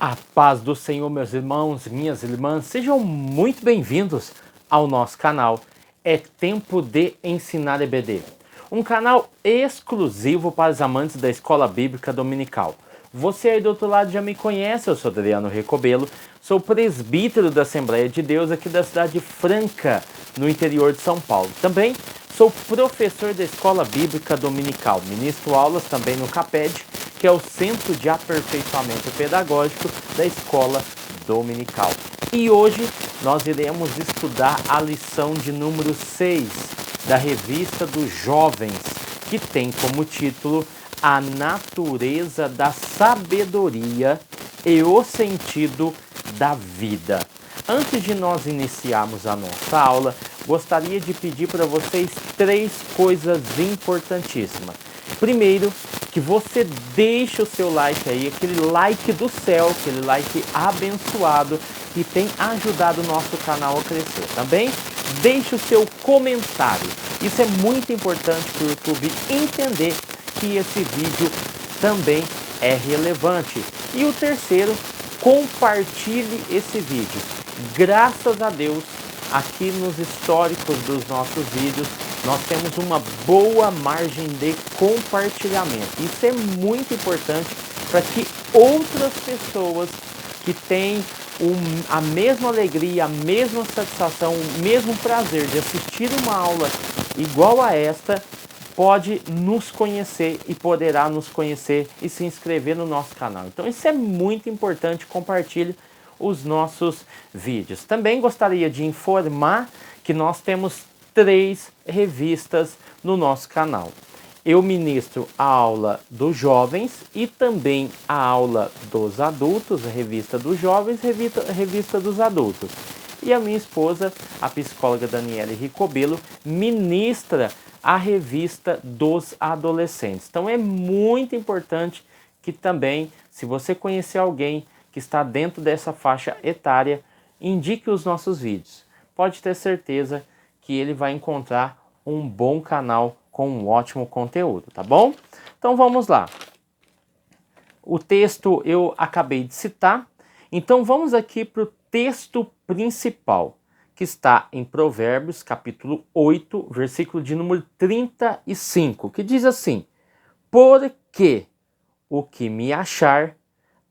A paz do Senhor, meus irmãos, minhas irmãs, sejam muito bem-vindos ao nosso canal. É tempo de ensinar EBD, um canal exclusivo para os amantes da Escola Bíblica Dominical. Você aí do outro lado já me conhece, eu sou Adriano Recobelo, sou presbítero da Assembleia de Deus aqui da cidade de Franca, no interior de São Paulo. Também sou professor da Escola Bíblica Dominical, ministro aulas também no CAPED, que é o Centro de Aperfeiçoamento Pedagógico da Escola Dominical. E hoje nós iremos estudar a lição de número 6 da Revista dos Jovens, que tem como título A Natureza da Sabedoria e o Sentido da Vida. Antes de nós iniciarmos a nossa aula, gostaria de pedir para vocês 3 coisas importantíssimas. Primeiro, que você deixe o seu like aí, aquele like do céu, aquele like abençoado que tem ajudado o nosso canal a crescer. Também deixe o seu comentário. Isso é muito importante para o YouTube entender que esse vídeo também é relevante. E o terceiro, compartilhe esse vídeo. Graças a Deus, aqui nos históricos dos nossos vídeos, nós temos uma boa margem de compartilhamento. Isso é muito importante para que outras pessoas que têm a mesma alegria, a mesma satisfação, o mesmo prazer de assistir uma aula igual a esta, pode nos conhecer e poderá nos conhecer e se inscrever no nosso canal. Então isso é muito importante, compartilhe os nossos vídeos. Também gostaria de informar que nós temos 3 revistas no nosso canal. Eu ministro a aula dos jovens e também a aula dos adultos, a revista dos jovens, revista dos adultos. E a minha esposa, a psicóloga Daniela Ricobelo, ministra a revista dos adolescentes. Então é muito importante que também, se você conhecer alguém que está dentro dessa faixa etária, indique os nossos vídeos. Pode ter certeza que ele vai encontrar um bom canal com um ótimo conteúdo, tá bom? Então vamos lá. O texto eu acabei de citar, então vamos aqui para o texto principal, que está em Provérbios, capítulo 8, versículo de número 35, que diz assim: Porque o que me achar,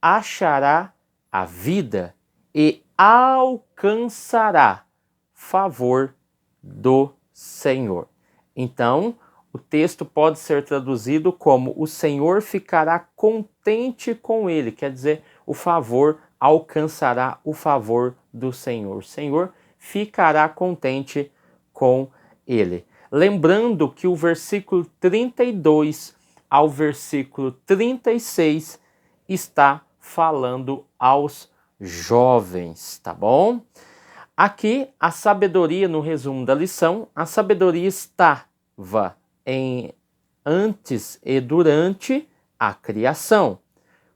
achará a vida e alcançará favor do Senhor. Então, o texto pode ser traduzido como o Senhor ficará contente com ele, quer dizer, o favor alcançará o favor do Senhor. O Senhor ficará contente com ele. Lembrando que o versículo 32 ao versículo 36 está falando aos jovens, tá bom? Aqui, a sabedoria, no resumo da lição, a sabedoria estava em antes e durante a criação.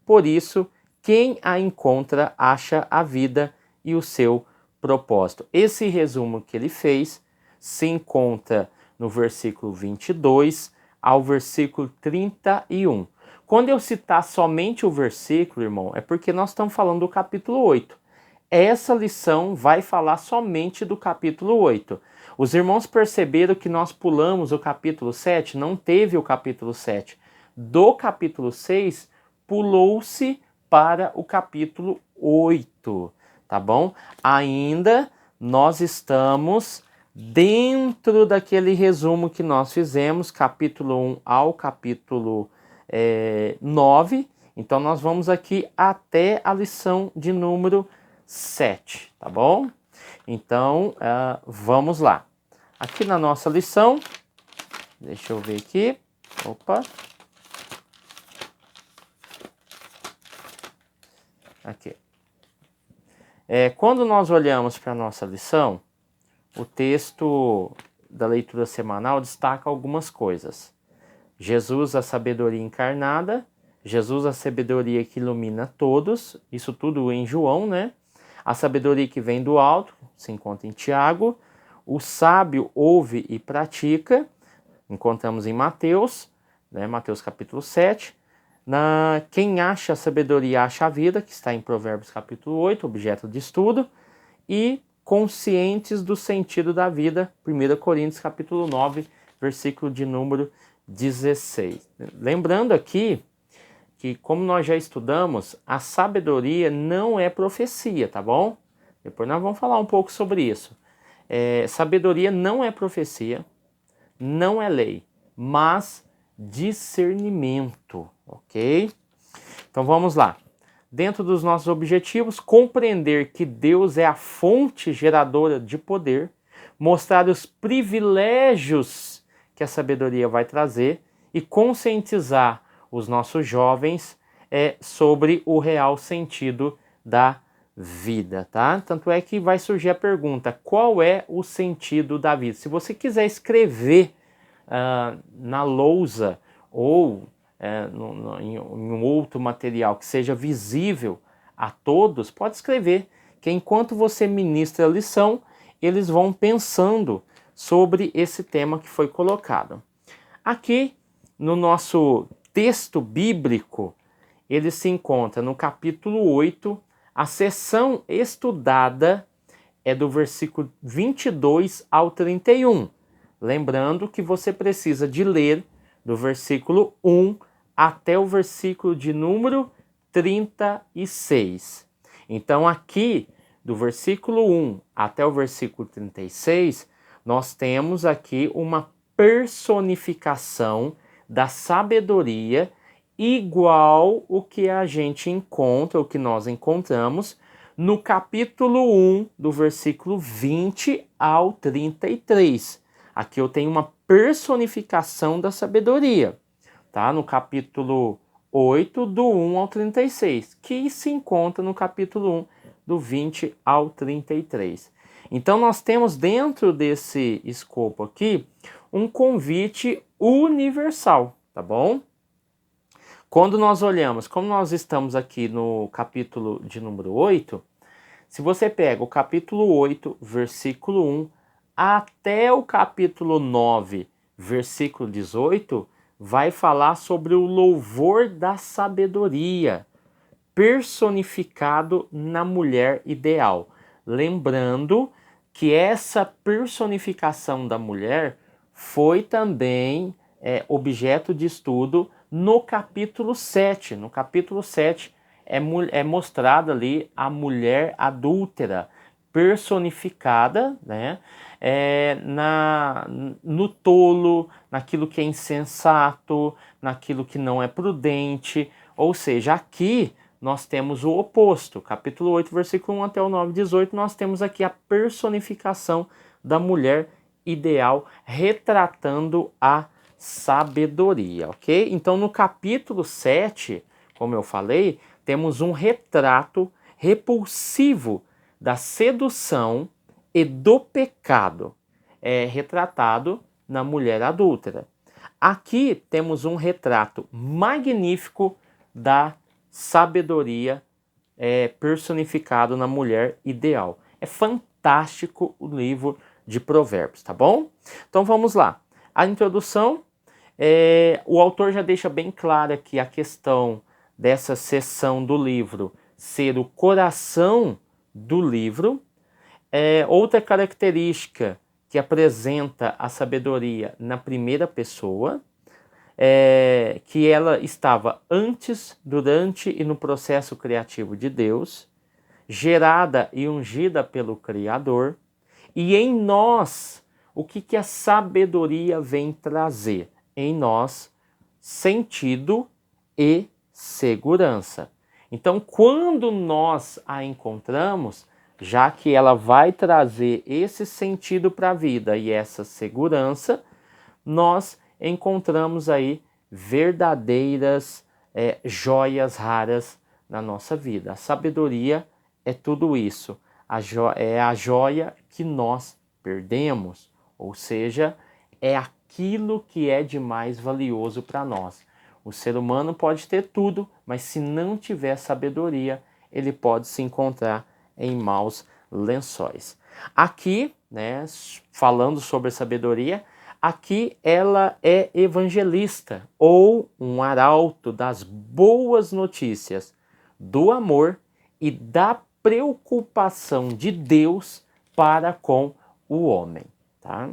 Por isso, quem a encontra acha a vida e o seu propósito. Esse resumo que ele fez se encontra no versículo 22 ao versículo 31. Quando eu citar somente o versículo, irmão, é porque nós estamos falando do capítulo 8. Essa lição vai falar somente do capítulo 8. Os irmãos perceberam que nós pulamos o capítulo 7, não teve o capítulo 7. Do capítulo 6, pulou-se para o capítulo 8, tá bom? Ainda nós estamos dentro daquele resumo que nós fizemos, capítulo 1 ao capítulo 9. Então nós vamos aqui até a lição de número 7, tá bom? Então, vamos lá. Aqui na nossa lição, deixa eu ver aqui, opa. Aqui. Quando nós olhamos para a nossa lição, o texto da leitura semanal destaca algumas coisas. Jesus, a sabedoria encarnada, Jesus, a sabedoria que ilumina todos, isso tudo em João, né? A sabedoria que vem do alto, se encontra em Tiago. O sábio ouve e pratica, encontramos em Mateus, né? Mateus capítulo 7. Quem acha a sabedoria acha a vida, que está em Provérbios capítulo 8, objeto de estudo, e conscientes do sentido da vida, 1 Coríntios capítulo 9, versículo de número 16. Lembrando aqui que, como nós já estudamos, a sabedoria não é profecia, tá bom? Depois nós vamos falar um pouco sobre isso. Sabedoria não é profecia, não é lei, mas discernimento, ok? Então vamos lá. Dentro dos nossos objetivos, compreender que Deus é a fonte geradora de poder, mostrar os privilégios que a sabedoria vai trazer e conscientizar os nossos jovens sobre o real sentido da vida, tá? Tanto é que vai surgir a pergunta: qual é o sentido da vida? Se você quiser escrever na lousa ou em um outro material que seja visível a todos, pode escrever, que enquanto você ministra a lição, eles vão pensando sobre esse tema que foi colocado. Aqui, no nosso texto bíblico, ele se encontra no capítulo 8, a seção estudada é do versículo 22 ao 31. Lembrando que você precisa de ler do versículo 1 até o versículo de número 36. Então aqui, do versículo 1 até o versículo 36, nós temos aqui uma personificação da sabedoria igual o que a gente encontra, o que nós encontramos no capítulo 1, do versículo 20 ao 33. Aqui eu tenho uma personificação da sabedoria, tá? No capítulo 8, do 1 ao 36, que se encontra no capítulo 1, do 20 ao 33. Então nós temos dentro desse escopo aqui um convite universal, tá bom? Quando nós olhamos, como nós estamos aqui no capítulo de número 8, se você pega o capítulo 8, versículo 1, até o capítulo 9, versículo 18, vai falar sobre o louvor da sabedoria, personificado na mulher ideal. Lembrando que essa personificação da mulher foi também objeto de estudo no capítulo 7. No capítulo 7 é mostrada ali a mulher adúltera, personificada, né, no tolo, naquilo que é insensato, naquilo que não é prudente. Ou seja, aqui nós temos o oposto. Capítulo 8, versículo 1 até o 9, 18, nós temos aqui a personificação da mulher ideal, retratando a sabedoria, ok? Então, no capítulo 7, como eu falei, temos um retrato repulsivo da sedução e do pecado, retratado na mulher adúltera. Aqui temos um retrato magnífico da sabedoria personificado na mulher ideal. É fantástico o livro de Provérbios, tá bom? Então vamos lá. A introdução, o autor já deixa bem clara aqui a questão dessa seção do livro ser o coração do livro. Outra característica que apresenta a sabedoria na primeira pessoa, que ela estava antes, durante e no processo criativo de Deus, gerada e ungida pelo Criador. E em nós, o que a sabedoria vem trazer? Em nós, sentido e segurança. Então, quando nós a encontramos, já que ela vai trazer esse sentido para a vida e essa segurança, nós encontramos aí verdadeiras joias raras na nossa vida. A sabedoria é tudo isso. É a joia que nós perdemos, ou seja, é aquilo que é de mais valioso para nós. O ser humano pode ter tudo, mas se não tiver sabedoria, ele pode se encontrar em maus lençóis. Aqui, né, falando sobre sabedoria, aqui ela é evangelista ou um arauto das boas notícias, do amor e da preocupação de Deus para com o homem. Tá?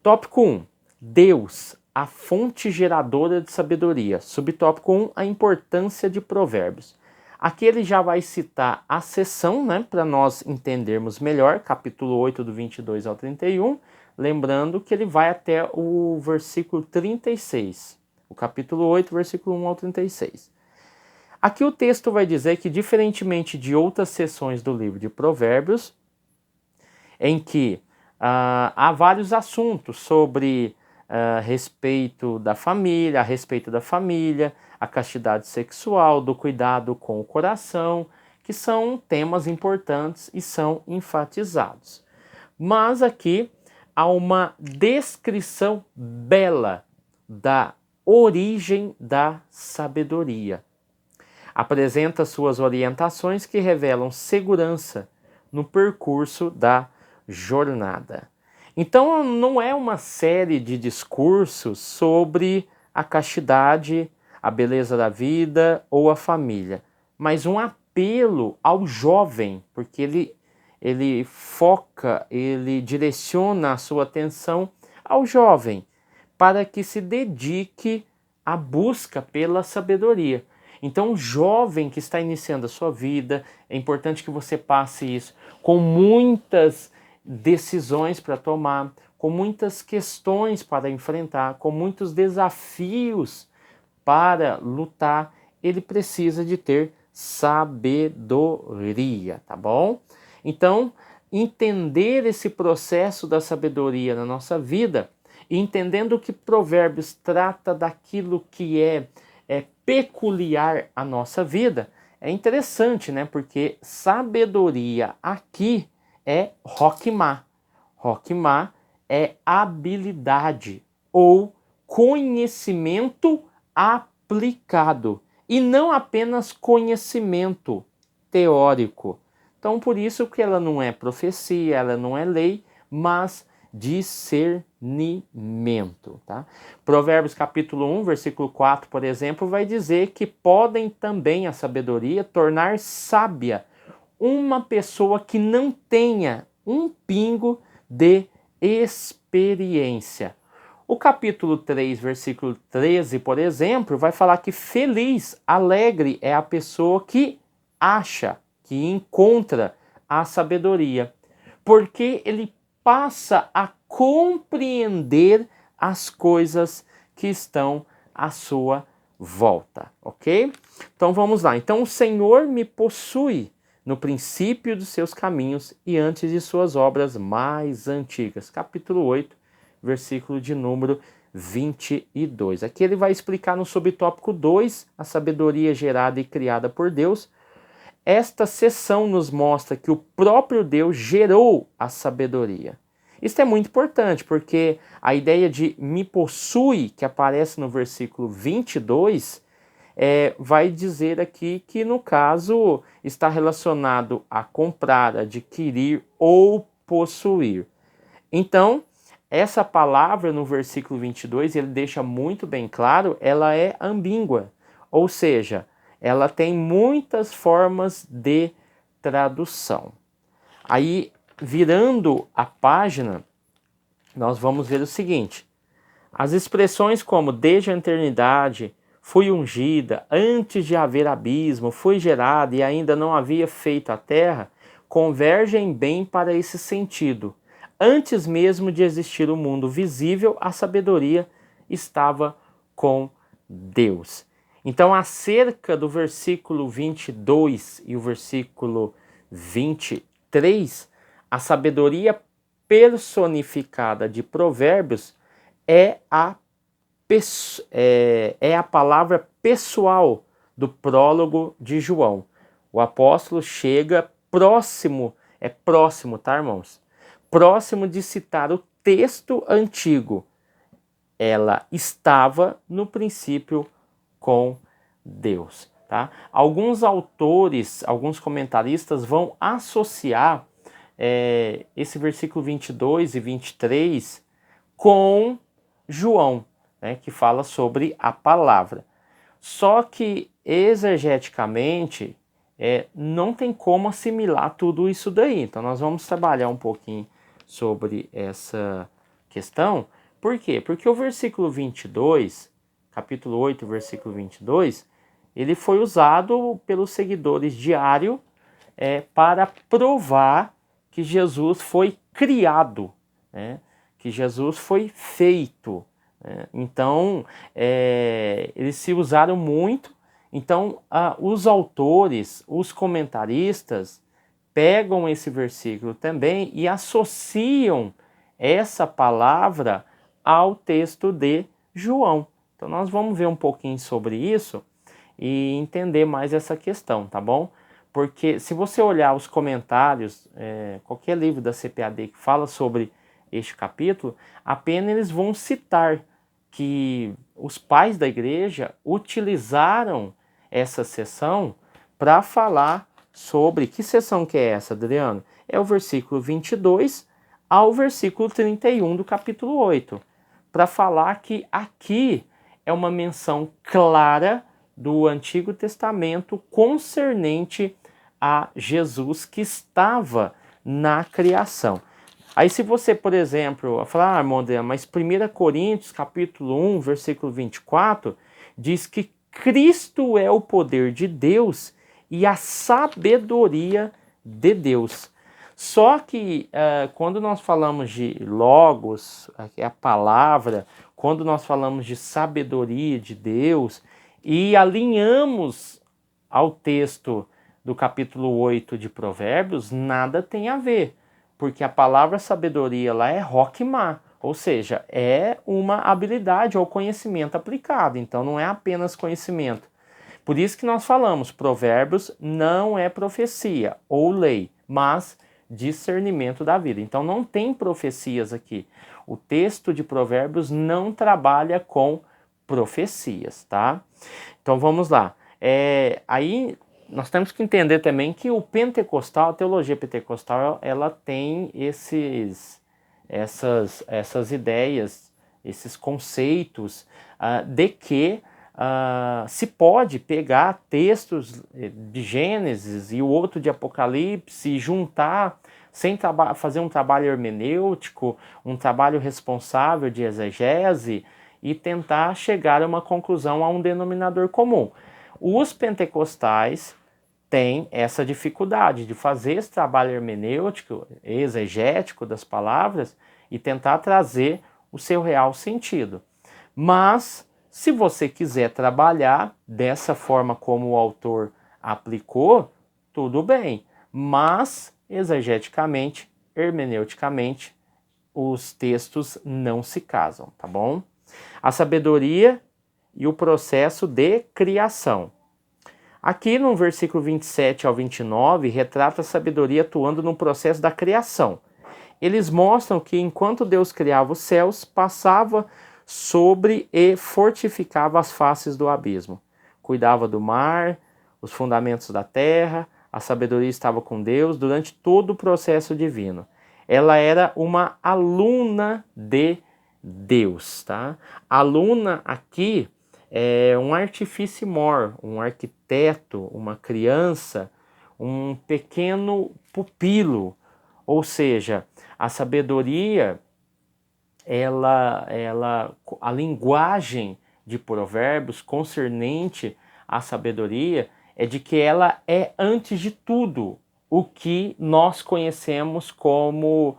Tópico 1. Deus, a fonte geradora de sabedoria. Subtópico 1. A importância de provérbios. Aqui ele já vai citar a seção, né, para nós entendermos melhor, capítulo 8, do 22 ao 31, lembrando que ele vai até o versículo 36, o capítulo 8, versículo 1 ao 36. Aqui o texto vai dizer que, diferentemente de outras seções do livro de Provérbios, em que há vários assuntos sobre respeito da família, a respeito da família, a castidade sexual, do cuidado com o coração, que são temas importantes e são enfatizados. Mas aqui há uma descrição bela da origem da sabedoria. Apresenta suas orientações que revelam segurança no percurso da jornada. Então não é uma série de discursos sobre a castidade, a beleza da vida ou a família, mas um apelo ao jovem, porque ele foca, ele direciona a sua atenção ao jovem, para que se dedique à busca pela sabedoria. Então, o jovem que está iniciando a sua vida, é importante que você passe isso com muitas decisões para tomar, com muitas questões para enfrentar, com muitos desafios para lutar. Ele precisa de ter sabedoria, tá bom? Então, entender esse processo da sabedoria na nossa vida, entendendo que Provérbios trata daquilo que é peculiar à nossa vida, é interessante, né? Porque sabedoria aqui é Hokmah. Hokmah é habilidade ou conhecimento aplicado e não apenas conhecimento teórico. Então, por isso que ela não é profecia, ela não é lei, mas discernimento. Tá? Provérbios capítulo 1, versículo 4, por exemplo, vai dizer que podem também a sabedoria tornar sábia uma pessoa que não tenha um pingo de experiência. O capítulo 3, versículo 13, por exemplo, vai falar que feliz, alegre é a pessoa que acha, que encontra a sabedoria, porque ele passa a compreender as coisas que estão à sua volta, ok? Então vamos lá. Então o Senhor me possui no princípio dos seus caminhos e antes de suas obras mais antigas. Capítulo 8, versículo de número 22. Aqui ele vai explicar no subtópico 2, a sabedoria gerada e criada por Deus. Esta seção nos mostra que o próprio Deus gerou a sabedoria. Isso é muito importante, porque a ideia de me possui, que aparece no versículo 22, vai dizer aqui que, no caso, está relacionado a comprar, adquirir ou possuir. Então, essa palavra no versículo 22, ele deixa muito bem claro, ela é ambígua, ou seja, ela tem muitas formas de tradução. Aí, virando a página, nós vamos ver o seguinte: as expressões como desde a eternidade, fui ungida, antes de haver abismo, fui gerada e ainda não havia feito a terra, convergem bem para esse sentido. Antes mesmo de existir o mundo visível, a sabedoria estava com Deus. Então, acerca do versículo 22 e o versículo 23, a sabedoria personificada de Provérbios é a palavra pessoal do prólogo de João. O apóstolo chega próximo, próximo, tá, irmãos? Próximo de citar o texto antigo. Ela estava no princípio com Deus, tá? Alguns autores, alguns comentaristas vão associar esse versículo 22 e 23 com João, né, que fala sobre a palavra. Só que exegeticamente não tem como assimilar tudo isso daí. Então nós vamos trabalhar um pouquinho sobre essa questão. Por quê? Porque o versículo 22, capítulo 8, versículo 22, ele foi usado pelos seguidores de Ario para provar que Jesus foi criado, né? Que Jesus foi feito. Então, eles se usaram muito. Então, os autores, os comentaristas, pegam esse versículo também e associam essa palavra ao texto de João. Então, nós vamos ver um pouquinho sobre isso e entender mais essa questão, tá bom? Porque se você olhar os comentários, qualquer livro da CPAD que fala sobre este capítulo, apenas eles vão citar que os pais da igreja utilizaram essa sessão para falar sobre... Que sessão que é essa, Adriano? É o versículo 22 ao versículo 31 do capítulo 8, para falar que aqui é uma menção clara do Antigo Testamento concernente a Jesus que estava na criação. Aí se você, por exemplo, falar, irmão André, mas 1 Coríntios, capítulo 1, versículo 24, diz que Cristo é o poder de Deus e a sabedoria de Deus. Só que quando nós falamos de logos, a palavra, quando nós falamos de sabedoria de Deus e alinhamos ao texto do capítulo 8 de Provérbios, nada tem a ver. Porque a palavra sabedoria lá é Hokmah, ou seja, é uma habilidade ou conhecimento aplicado, então não é apenas conhecimento. Por isso que nós falamos, Provérbios não é profecia ou lei, mas discernimento da vida. Então não tem profecias aqui. O texto de Provérbios não trabalha com profecias, tá? Então vamos lá. Aí nós temos que entender também que o pentecostal, a teologia pentecostal, ela tem essas ideias, esses conceitos de que se pode pegar textos de Gênesis e o outro de Apocalipse e juntar sem fazer um trabalho hermenêutico, um trabalho responsável de exegese e tentar chegar a uma conclusão, a um denominador comum. Os pentecostais têm essa dificuldade de fazer esse trabalho hermenêutico, exegético das palavras e tentar trazer o seu real sentido. Mas, se você quiser trabalhar dessa forma como o autor aplicou, tudo bem. Mas, exegeticamente, hermeneuticamente, os textos não se casam, tá bom? A sabedoria e o processo de criação. Aqui no versículo 27 ao 29, retrata a sabedoria atuando no processo da criação. Eles mostram que enquanto Deus criava os céus, passava sobre e fortificava as faces do abismo. Cuidava do mar, os fundamentos da terra, a sabedoria estava com Deus durante todo o processo divino. Ela era uma aluna de Deus, tá? Aluna aqui é um artificimor, um arquiteto, uma criança, um pequeno pupilo. Ou seja, a sabedoria, a linguagem de Provérbios concernente à sabedoria é de que ela é, antes de tudo, o que nós conhecemos como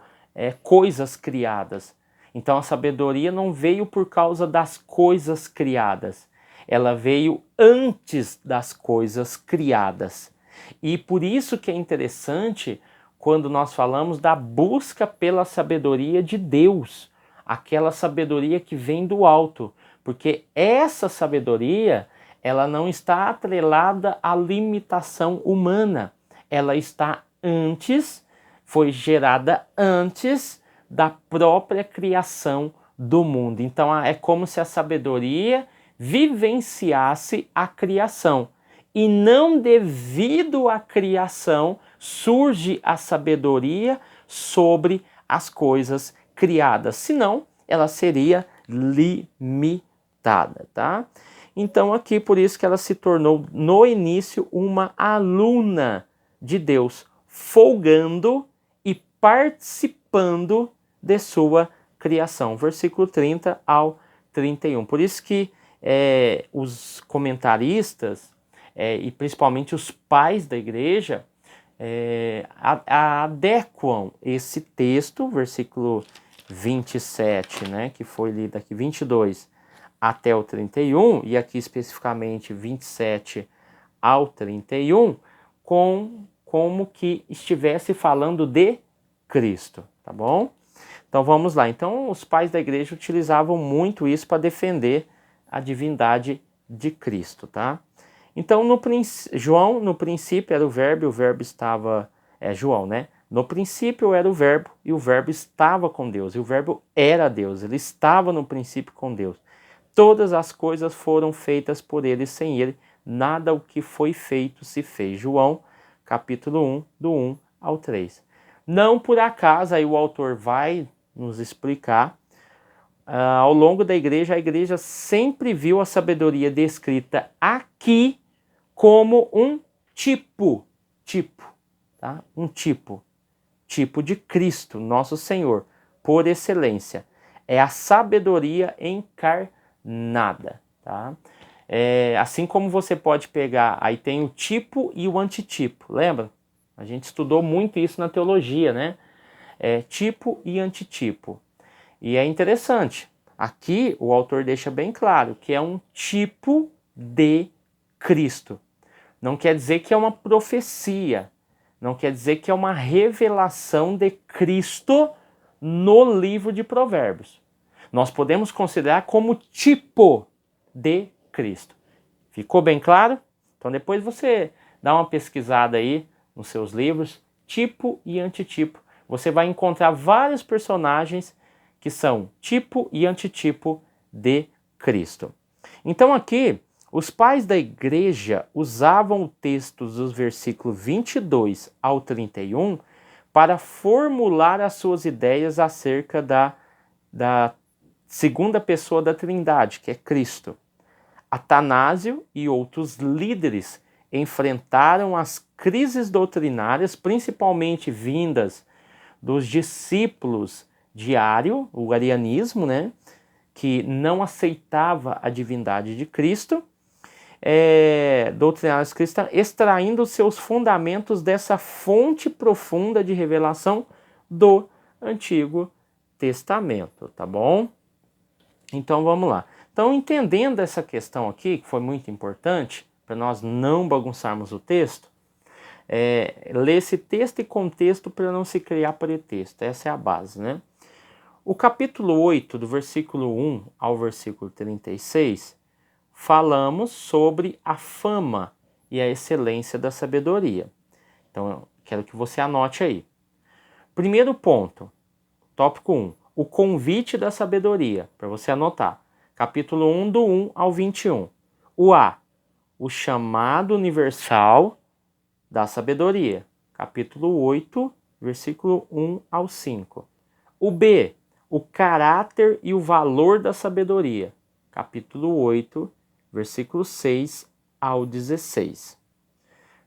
coisas criadas. Então a sabedoria não veio por causa das coisas criadas, ela veio antes das coisas criadas. E por isso que é interessante quando nós falamos da busca pela sabedoria de Deus, aquela sabedoria que vem do alto, porque essa sabedoria, ela não está atrelada à limitação humana, ela está antes, foi gerada antes da própria criação do mundo. Então é como se a sabedoria vivenciasse a criação. E não devido à criação surge a sabedoria sobre as coisas criadas, senão ela seria limitada, tá? Então aqui por isso que ela se tornou no início uma aluna de Deus, folgando e participando de sua criação. Versículo 30 ao 31. Por isso que os comentaristas e principalmente os pais da igreja adequam esse texto, versículo 27, né, que foi lido aqui, 22 até o 31, e aqui especificamente 27 ao 31, como que estivesse falando de Cristo, tá bom? Então vamos lá. Então os pais da igreja utilizavam muito isso para defender a divindade de Cristo, tá? Então João no princípio era o verbo estava, João, né? No princípio era o verbo e o verbo estava com Deus e o verbo era Deus, ele estava no princípio com Deus. Todas as coisas foram feitas por ele, sem ele nada o que foi feito se fez. João, capítulo 1, do 1 ao 3. Não por acaso, aí o autor vai nos explicar, ao longo da igreja, a igreja sempre viu a sabedoria descrita aqui como um tipo, tá? Um tipo de Cristo, nosso Senhor, por excelência. É a sabedoria encarnada, tá? Assim como você pode pegar, aí tem o tipo e o antitipo, lembra? A gente estudou muito isso na teologia, né? Tipo e antitipo. E é interessante, aqui o autor deixa bem claro que é um tipo de Cristo. Não quer dizer que é uma profecia, não quer dizer que é uma revelação de Cristo no livro de Provérbios. Nós podemos considerar como tipo de Cristo. Ficou bem claro? Então depois você dá uma pesquisada aí nos seus livros, tipo e antitipo. Você vai encontrar vários personagens que são tipo e antitipo de Cristo. Então aqui, os pais da igreja usavam o texto dos versículos 22 ao 31 para formular as suas ideias acerca da segunda pessoa da Trindade, que é Cristo. Atanásio e outros líderes enfrentaram as crises doutrinárias, principalmente vindas dos discípulos de Ario, o arianismo, né, que não aceitava a divindade de Cristo, doutrinários cristãos, extraindo seus fundamentos dessa fonte profunda de revelação do Antigo Testamento, tá bom? Então vamos lá. Então, entendendo essa questão aqui, que foi muito importante, para nós não bagunçarmos o texto, ler esse texto e contexto para não se criar pretexto. Essa é a base, né? O capítulo 8, do versículo 1 ao versículo 36, falamos sobre a fama e a excelência da sabedoria. Então, eu quero que você anote aí. Primeiro ponto, tópico 1, o convite da sabedoria, para você anotar. Capítulo 1, do 1 ao 21. O A, o chamado universal da sabedoria. Capítulo 8, versículo 1 ao 5. O B, o caráter e o valor da sabedoria. Capítulo 8, versículo 6 ao 16.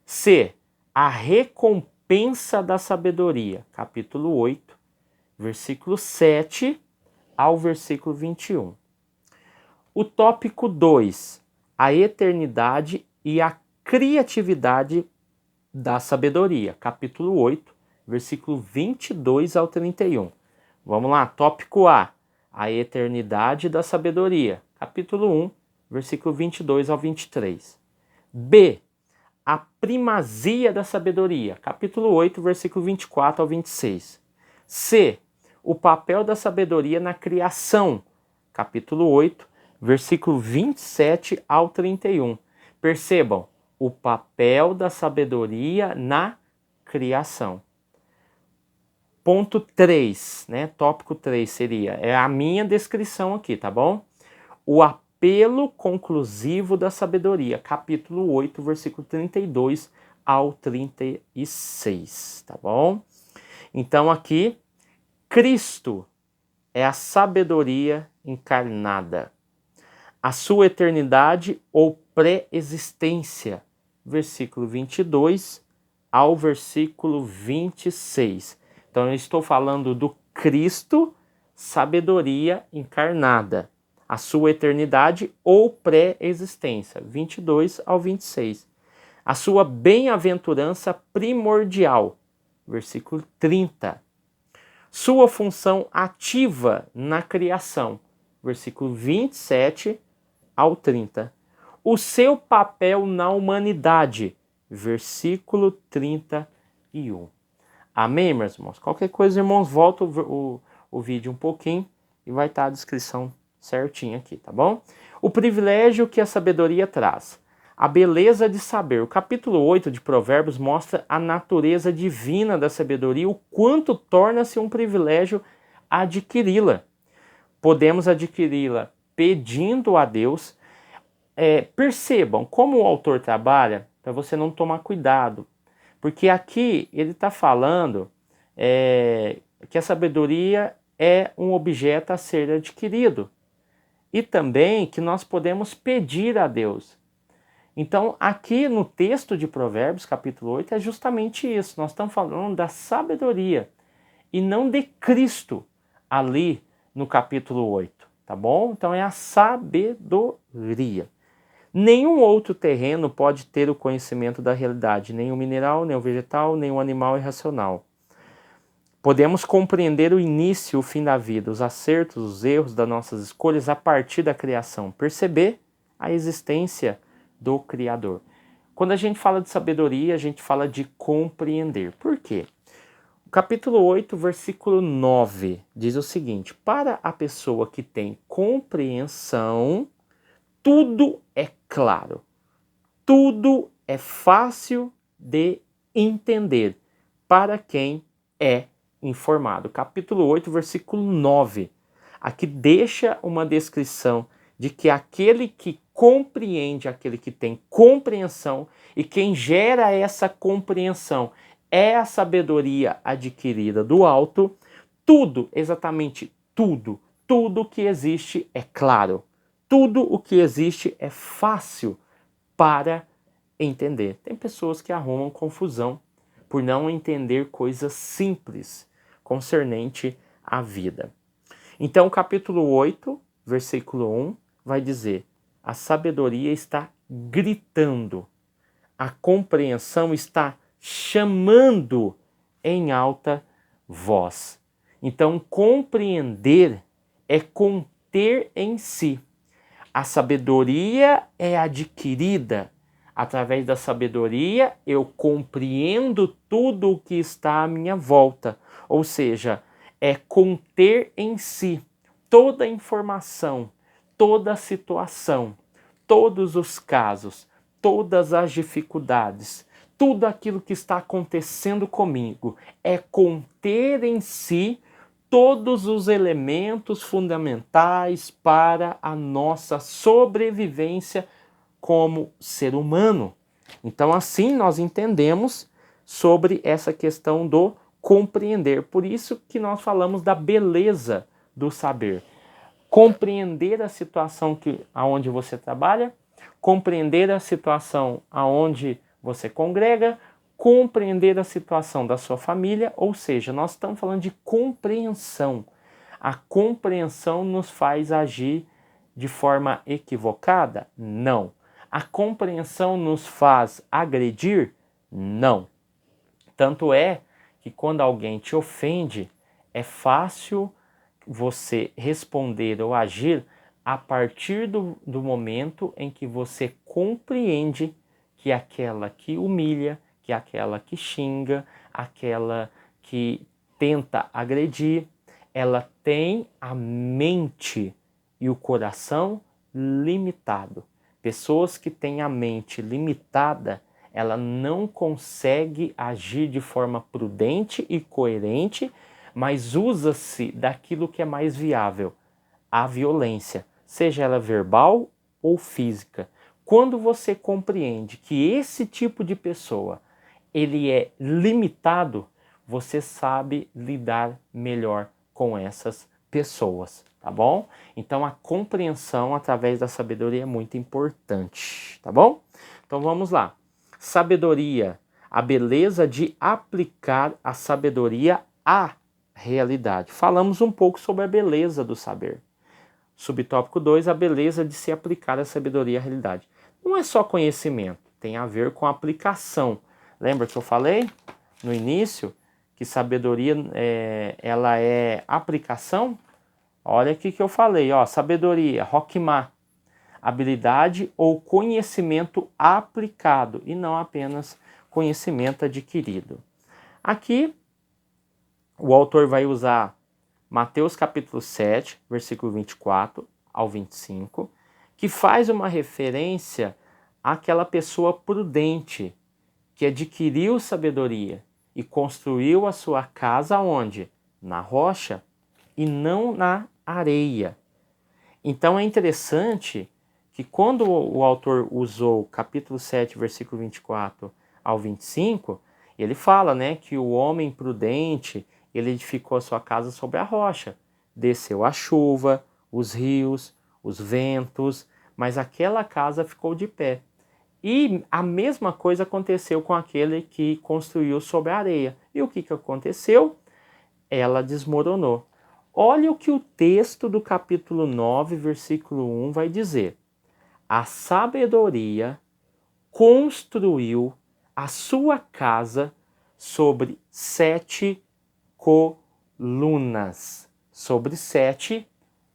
C, a recompensa da sabedoria. Capítulo 8, versículo 7 ao versículo 21. O tópico 2, a eternidade e a criatividade da sabedoria. Capítulo 8, versículo 22 ao 31. Vamos lá, tópico A, a eternidade da sabedoria. Capítulo 1, versículo 22 ao 23. B, a primazia da sabedoria. Capítulo 8, versículo 24 ao 26. C, o papel da sabedoria na criação. Capítulo 8, versículo 27 ao 31. Percebam, o papel da sabedoria na criação. Ponto 3, né? Tópico 3 seria, a minha descrição aqui, tá bom? O apelo conclusivo da sabedoria, capítulo 8, versículo 32 ao 36, tá bom? Então aqui, Cristo é a sabedoria encarnada. A sua eternidade ou pré-existência. Versículo 22 ao versículo 26. Então eu estou falando do Cristo, sabedoria encarnada. A sua eternidade ou pré-existência. 22 ao 26. A sua bem-aventurança primordial. Versículo 30. Sua função ativa na criação. Versículo 27 ao 30. O seu papel na humanidade. Versículo 31. Amém, meus irmãos? Qualquer coisa, irmãos, volta o vídeo um pouquinho e vai estar a descrição certinha aqui, tá bom? O privilégio que a sabedoria traz. A beleza de saber. O capítulo 8 de Provérbios mostra a natureza divina da sabedoria, o quanto torna-se um privilégio adquiri-la. Podemos adquiri-la pedindo a Deus. Percebam como o autor trabalha para você não tomar cuidado. Porque aqui ele está falando que a sabedoria é um objeto a ser adquirido. E também que nós podemos pedir a Deus. Então, aqui no texto de Provérbios, capítulo 8, é justamente isso. Nós estamos falando da sabedoria e não de Cristo ali no capítulo 8, tá bom? Então, é a sabedoria. Nenhum outro terreno pode ter o conhecimento da realidade, nem o mineral, nem o vegetal, nem o animal irracional. Podemos compreender o início e o fim da vida, os acertos, os erros das nossas escolhas a partir da criação, perceber a existência do Criador. Quando a gente fala de sabedoria, a gente fala de compreender. Por quê? O capítulo 8, versículo 9, diz o seguinte: para a pessoa que tem compreensão, tudo é claro, tudo é fácil de entender para quem é informado. Capítulo 8, versículo 9. Aqui deixa uma descrição de que aquele que compreende, aquele que tem compreensão, e quem gera essa compreensão é a sabedoria adquirida do alto. Tudo, exatamente tudo que existe é claro. Tudo o que existe é fácil para entender. Tem pessoas que arrumam confusão por não entender coisas simples concernente à vida. Então, capítulo 8, versículo 1, vai dizer: a sabedoria está gritando, a compreensão está chamando em alta voz. Então, compreender é conter em si. A sabedoria é adquirida. Através da sabedoria, eu compreendo tudo o que está à minha volta. Ou seja, é conter em si toda a informação, toda a situação, todos os casos, todas as dificuldades, tudo aquilo que está acontecendo comigo. É conter em si todos os elementos fundamentais para a nossa sobrevivência como ser humano. Então, assim nós entendemos sobre essa questão do compreender. Por isso que nós falamos da beleza do saber. Compreender a situação aonde você trabalha, compreender a situação aonde você congrega, compreender a situação da sua família, ou seja, nós estamos falando de compreensão. A compreensão nos faz agir de forma equivocada? Não. A compreensão nos faz agredir? Não. Tanto é que quando alguém te ofende, é fácil você responder ou agir a partir do momento em que você compreende que aquela que humilha, que aquela que xinga, aquela que tenta agredir, ela tem a mente e o coração limitado. Pessoas que têm a mente limitada, ela não consegue agir de forma prudente e coerente, mas usa-se daquilo que é mais viável, a violência, seja ela verbal ou física. Quando você compreende que esse tipo de pessoa, ele é limitado, você sabe lidar melhor com essas pessoas, tá bom? Então a compreensão através da sabedoria é muito importante, tá bom? Então vamos lá. Sabedoria, a beleza de aplicar a sabedoria à realidade. Falamos um pouco sobre a beleza do saber. Subtópico 2, a beleza de se aplicar a sabedoria à realidade. Não é só conhecimento, tem a ver com aplicação. Lembra que eu falei no início que sabedoria ela é aplicação? Olha aqui que eu falei, ó, sabedoria, Roquimar, habilidade ou conhecimento aplicado e não apenas conhecimento adquirido. Aqui o autor vai usar Mateus capítulo 7, versículo 24 ao 25, que faz uma referência àquela pessoa prudente que adquiriu sabedoria e construiu a sua casa onde? Na rocha e não na areia. Então é interessante que quando o autor usou capítulo 7, versículo 24 ao 25, ele fala, né, que o homem prudente, ele edificou a sua casa sobre a rocha. Desceu a chuva, os rios, os ventos, mas aquela casa ficou de pé. E a mesma coisa aconteceu com aquele que construiu sobre a areia. E o que aconteceu? Ela desmoronou. Olha o que o texto do capítulo 9, versículo 1 vai dizer. A sabedoria construiu a sua casa sobre 7 colunas. Sobre 7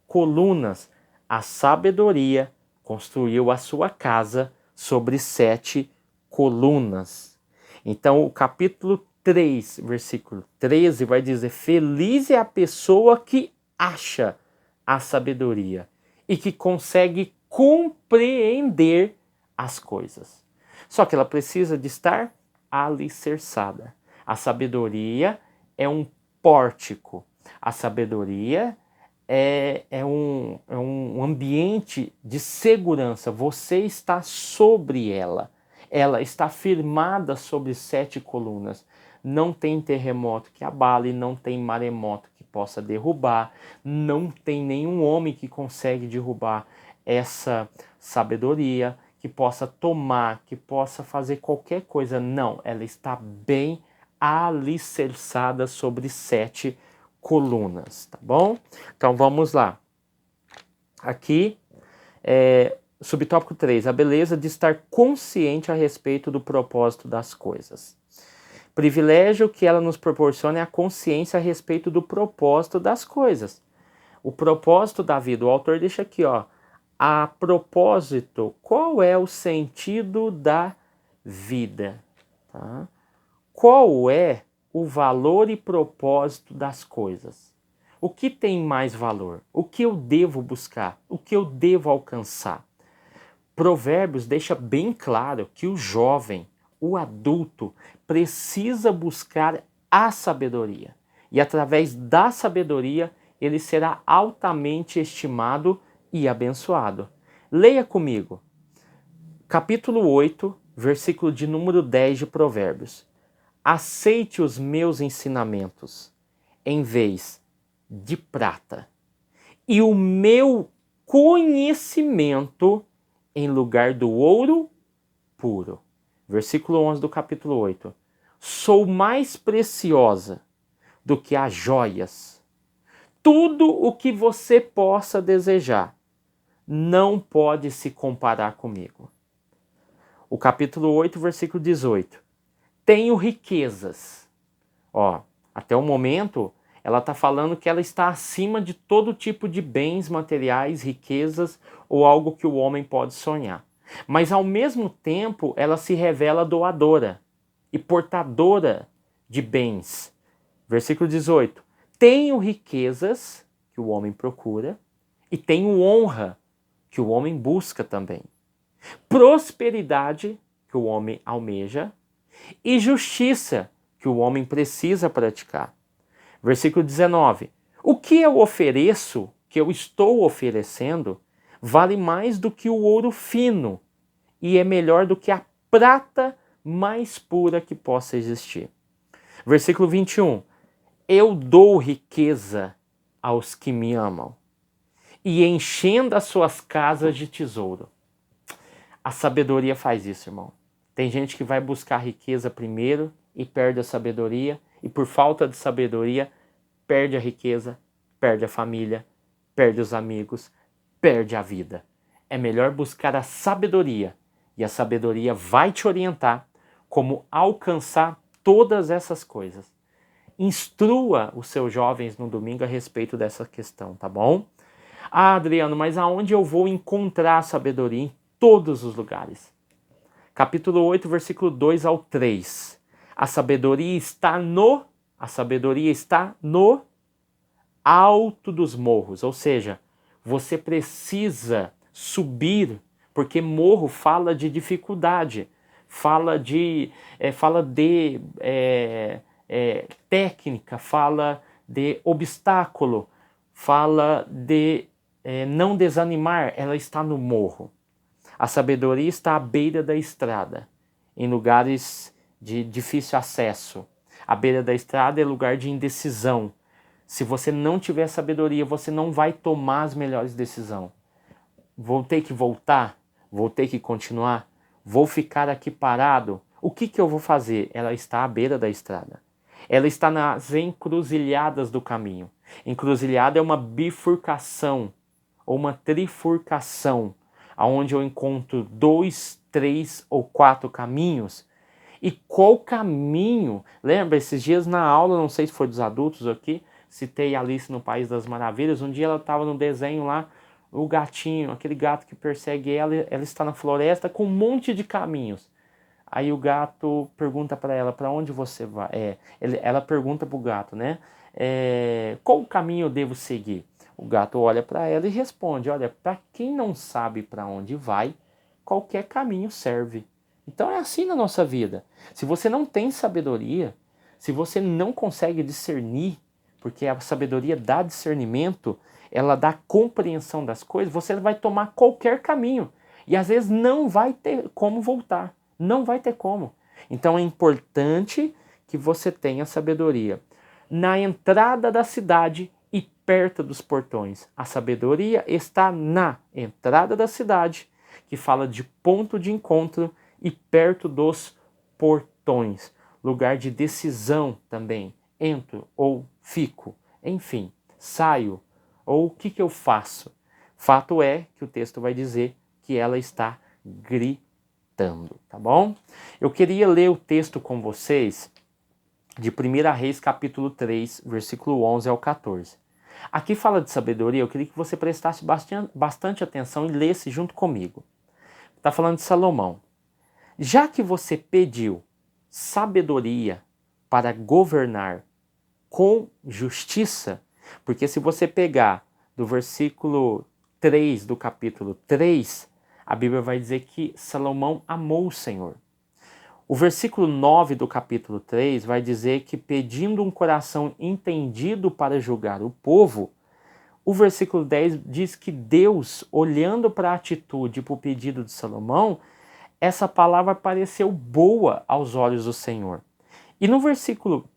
colunas. A sabedoria construiu a sua casa sobre 7 colunas. Então, o capítulo 3, versículo 13 vai dizer: feliz é a pessoa que acha a sabedoria e que consegue compreender as coisas. Só que ela precisa de estar alicerçada. A sabedoria é um pórtico. A sabedoria é um ambiente de segurança. Você está sobre ela. Ela está firmada sobre 7 colunas. Não tem terremoto que abale, não tem maremoto que possa derrubar, não tem nenhum homem que consegue derrubar essa sabedoria, que possa tomar, que possa fazer qualquer coisa. Não, ela está bem alicerçada sobre 7 colunas, tá bom? Então vamos lá. Aqui, subtópico 3, a beleza de estar consciente a respeito do propósito das coisas. Privilégio que ela nos proporciona é a consciência a respeito do propósito das coisas. O propósito da vida, o autor deixa aqui, ó, a propósito, qual é o sentido da vida? Tá? Qual é o valor e propósito das coisas? O que tem mais valor? O que eu devo buscar? O que eu devo alcançar? Provérbios deixa bem claro que o jovem, o adulto, precisa buscar a sabedoria. E através da sabedoria, ele será altamente estimado e abençoado. Leia comigo. Capítulo 8, versículo de número 10 de Provérbios. Aceite os meus ensinamentos em vez de prata, e o meu conhecimento em lugar do ouro puro. Versículo 11 do capítulo 8. Sou mais preciosa do que as joias. Tudo o que você possa desejar não pode se comparar comigo. O capítulo 8, versículo 18. Tenho riquezas. Ó, até o momento, ela está falando que ela está acima de todo tipo de bens materiais, riquezas ou algo que o homem pode sonhar. Mas ao mesmo tempo, ela se revela doadora e portadora de bens. Versículo 18. Tenho riquezas que o homem procura e tenho honra que o homem busca também. Prosperidade que o homem almeja e justiça que o homem precisa praticar. Versículo 19. O que eu ofereço, que eu estou oferecendo, vale mais do que o ouro fino e é melhor do que a prata mais pura que possa existir. Versículo 21. Eu dou riqueza aos que me amam, e enchendo as suas casas de tesouro. A sabedoria faz isso, irmão. Tem gente que vai buscar riqueza primeiro e perde a sabedoria, e por falta de sabedoria, perde a riqueza, perde a família, perde os amigos, perde a vida. É melhor buscar a sabedoria, e a sabedoria vai te orientar como alcançar todas essas coisas. Instrua os seus jovens no domingo a respeito dessa questão, tá bom? Ah, Adriano, mas aonde eu vou encontrar a sabedoria? Em todos os lugares. Capítulo 8, versículo 2 ao 3. A sabedoria está no alto dos morros, ou seja, você precisa subir, porque morro fala de dificuldade, fala de técnica, fala de obstáculo, fala de não desanimar. Ela está no morro. A sabedoria está à beira da estrada, em lugares de difícil acesso. A beira da estrada é lugar de indecisão. Se você não tiver sabedoria, você não vai tomar as melhores decisões. Vou ter que voltar? Vou ter que continuar? Vou ficar aqui parado? O que eu vou fazer? Ela está à beira da estrada. Ela está nas encruzilhadas do caminho. Encruzilhada é uma bifurcação ou uma trifurcação, onde eu encontro 2, 3 ou 4 caminhos. E qual caminho? Lembra, esses dias na aula, não sei se foi dos adultos aqui, citei Alice no País das Maravilhas. Um dia ela estava no desenho lá, o gatinho, aquele gato que persegue ela está na floresta com um monte de caminhos. Aí o gato pergunta para ela, para onde você vai? Ela pergunta para o gato, né? Qual caminho eu devo seguir? O gato olha para ela e responde, olha, para quem não sabe para onde vai, qualquer caminho serve. Então é assim na nossa vida. Se você não tem sabedoria, se você não consegue discernir, porque a sabedoria dá discernimento, ela dá compreensão das coisas, você vai tomar qualquer caminho. E às vezes não vai ter como voltar. Não vai ter como. Então é importante que você tenha sabedoria. Na entrada da cidade e perto dos portões. A sabedoria está na entrada da cidade, que fala de ponto de encontro, e perto dos portões. Lugar de decisão também. Entro ou fico. Enfim, saio. Ou o que eu faço? Fato é que o texto vai dizer que ela está gritando, tá bom? Eu queria ler o texto com vocês de 1 Reis, capítulo 3, versículo 11 ao 14. Aqui fala de sabedoria, eu queria que você prestasse bastante atenção e lesse junto comigo. Está falando de Salomão. Já que você pediu sabedoria para governar com justiça, porque se você pegar do versículo 3 do capítulo 3, a Bíblia vai dizer que Salomão amou o Senhor. O versículo 9 do capítulo 3 vai dizer que pedindo um coração entendido para julgar o povo, o versículo 10 diz que Deus, olhando para a atitude e para o pedido de Salomão, essa palavra pareceu boa aos olhos do Senhor. E no versículo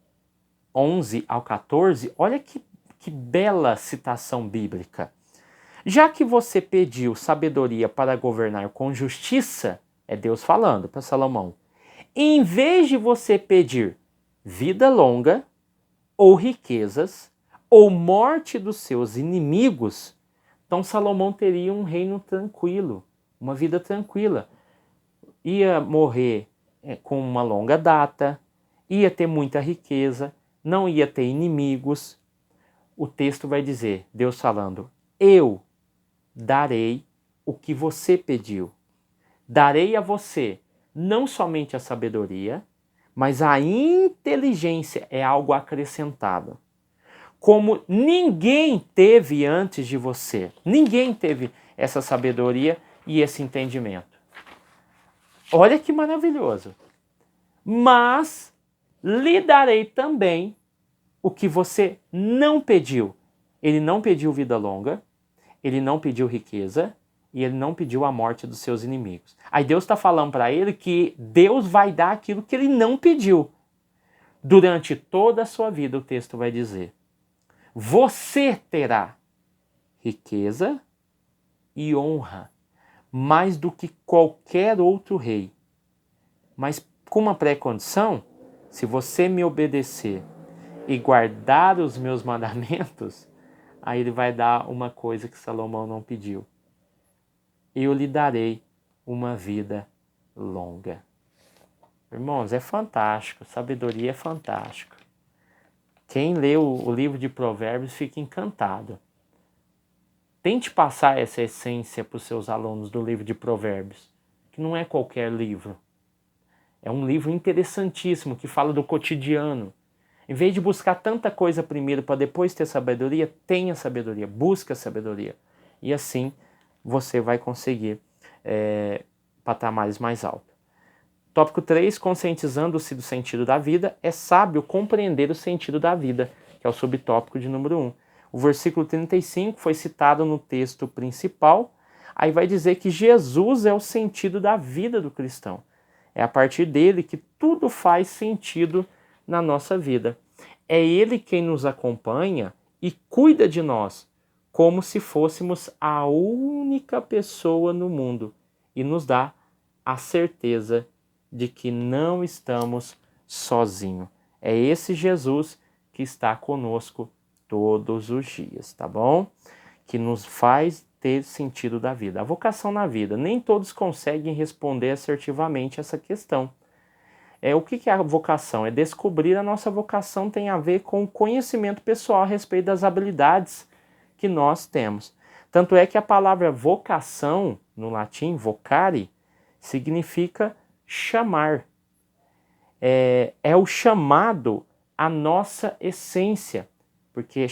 11 ao 14, olha que bela citação bíblica. Já que você pediu sabedoria para governar com justiça, é Deus falando para Salomão, em vez de você pedir vida longa, ou riquezas, ou morte dos seus inimigos, então Salomão teria um reino tranquilo, uma vida tranquila. Ia morrer com uma longa data, ia ter muita riqueza, não ia ter inimigos. O texto vai dizer, Deus falando, eu darei o que você pediu. Darei a você não somente a sabedoria, mas a inteligência é algo acrescentado. Como ninguém teve antes de você. Ninguém teve essa sabedoria e esse entendimento. Olha que maravilhoso. Mas lhe darei também o que você não pediu. Ele não pediu vida longa, ele não pediu riqueza, e ele não pediu a morte dos seus inimigos. Aí Deus está falando para ele que Deus vai dar aquilo que ele não pediu. Durante toda a sua vida, o texto vai dizer, Você terá riqueza e honra mais do que qualquer outro rei. Mas com uma pré-condição: se você me obedecer e guardar os meus mandamentos, aí ele vai dar uma coisa que Salomão não pediu. Eu lhe darei uma vida longa. Irmãos, é fantástico, sabedoria é fantástico. Quem lê o livro de Provérbios fica encantado. Tente passar essa essência para os seus alunos do livro de Provérbios, que não é qualquer livro. É um livro interessantíssimo que fala do cotidiano. Em vez de buscar tanta coisa primeiro para depois ter sabedoria, tenha sabedoria, busque a sabedoria. E assim você vai conseguir patamares mais altos. Tópico 3, conscientizando-se do sentido da vida, é sábio compreender o sentido da vida, que é o subtópico de número 1. O versículo 35 foi citado no texto principal, aí vai dizer que Jesus é o sentido da vida do cristão. É a partir dele que tudo faz sentido na nossa vida. É ele quem nos acompanha e cuida de nós, como se fôssemos a única pessoa no mundo, e nos dá a certeza de que não estamos sozinhos. É esse Jesus que está conosco todos os dias, tá bom? Que nos faz ter sentido da vida. A vocação na vida. Nem todos conseguem responder assertivamente essa questão. O que é a vocação? É descobrir a nossa vocação tem a ver com o conhecimento pessoal a respeito das habilidades que nós temos. Tanto é que a palavra vocação, no latim, vocare, significa chamar. É o chamado à nossa essência, porque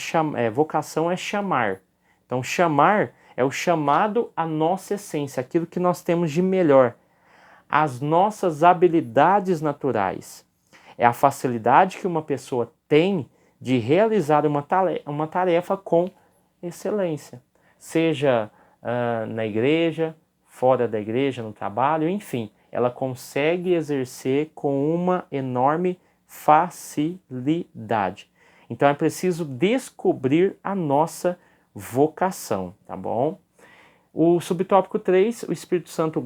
vocação é chamar. Então, chamar é o chamado à nossa essência, aquilo que nós temos de melhor, as nossas habilidades naturais. É a facilidade que uma pessoa tem de realizar uma tarefa com excelência, seja na igreja, fora da igreja, no trabalho, enfim, ela consegue exercer com uma enorme facilidade. Então é preciso descobrir a nossa vocação, tá bom? O subtópico 3, o Espírito Santo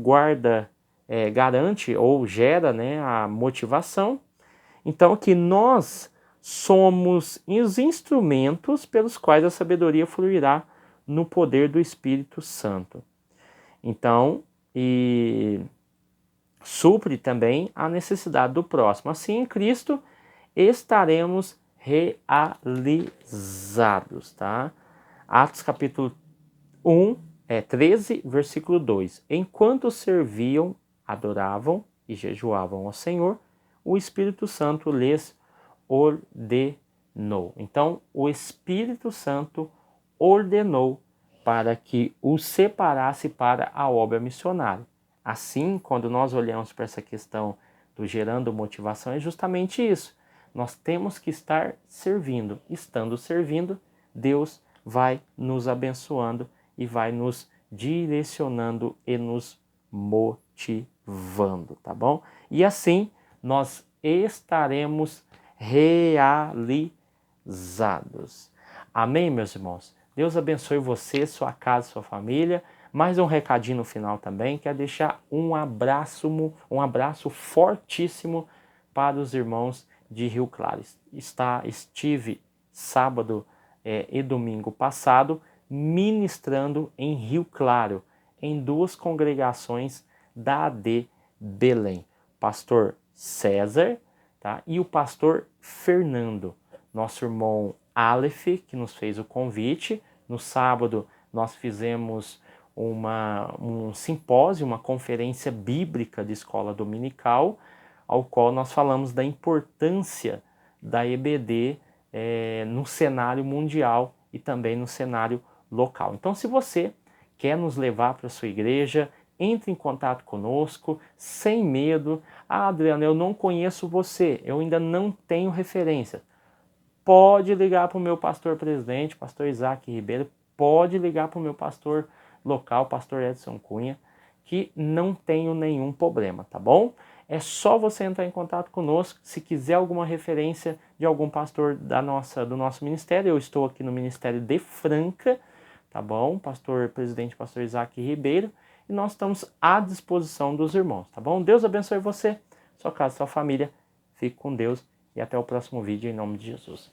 garante ou gera, né, a motivação. Então que nós somos os instrumentos pelos quais a sabedoria fluirá no poder do Espírito Santo. Então, e supre também a necessidade do próximo. Assim, em Cristo estaremos realizados, tá? Atos capítulo 13, versículo 2. Enquanto serviam, adoravam e jejuavam ao Senhor, o Espírito Santo lhes ordenou. Então, o Espírito Santo ordenou para que os separasse para a obra missionária. Assim, quando nós olhamos para essa questão do gerando motivação, é justamente isso. Nós temos que estar servindo. Estando servindo, Deus vai nos abençoando e vai nos direcionando e nos motivando, tá bom? E assim nós estaremos realizados. Amém, meus irmãos? Deus abençoe você, sua casa, sua família. Mais um recadinho no final também, quero deixar um abraço fortíssimo para os irmãos de Rio Claro. Estive sábado e domingo passado ministrando em Rio Claro, em 2 congregações da AD Belém. Pastor César, tá? E o pastor Fernando, nosso irmão Aleph, que nos fez o convite. No sábado nós fizemos um simpósio, uma conferência bíblica de escola dominical, ao qual nós falamos da importância da EBD no cenário mundial e também no cenário local. Então, se você quer nos levar para a sua igreja, entre em contato conosco, sem medo. Ah, Adriano, eu não conheço você, eu ainda não tenho referência. Pode ligar para o meu pastor presidente, pastor Isaac Ribeiro, pode ligar para o meu pastor local, pastor Edson Cunha, que não tenho nenhum problema, tá bom? É só você entrar em contato conosco. Se quiser alguma referência de algum pastor do nosso ministério, eu estou aqui no Ministério de Franca, tá bom? Presidente pastor Isaac Ribeiro, e nós estamos à disposição dos irmãos, tá bom? Deus abençoe você, sua casa, sua família. Fique com Deus e até o próximo vídeo em nome de Jesus.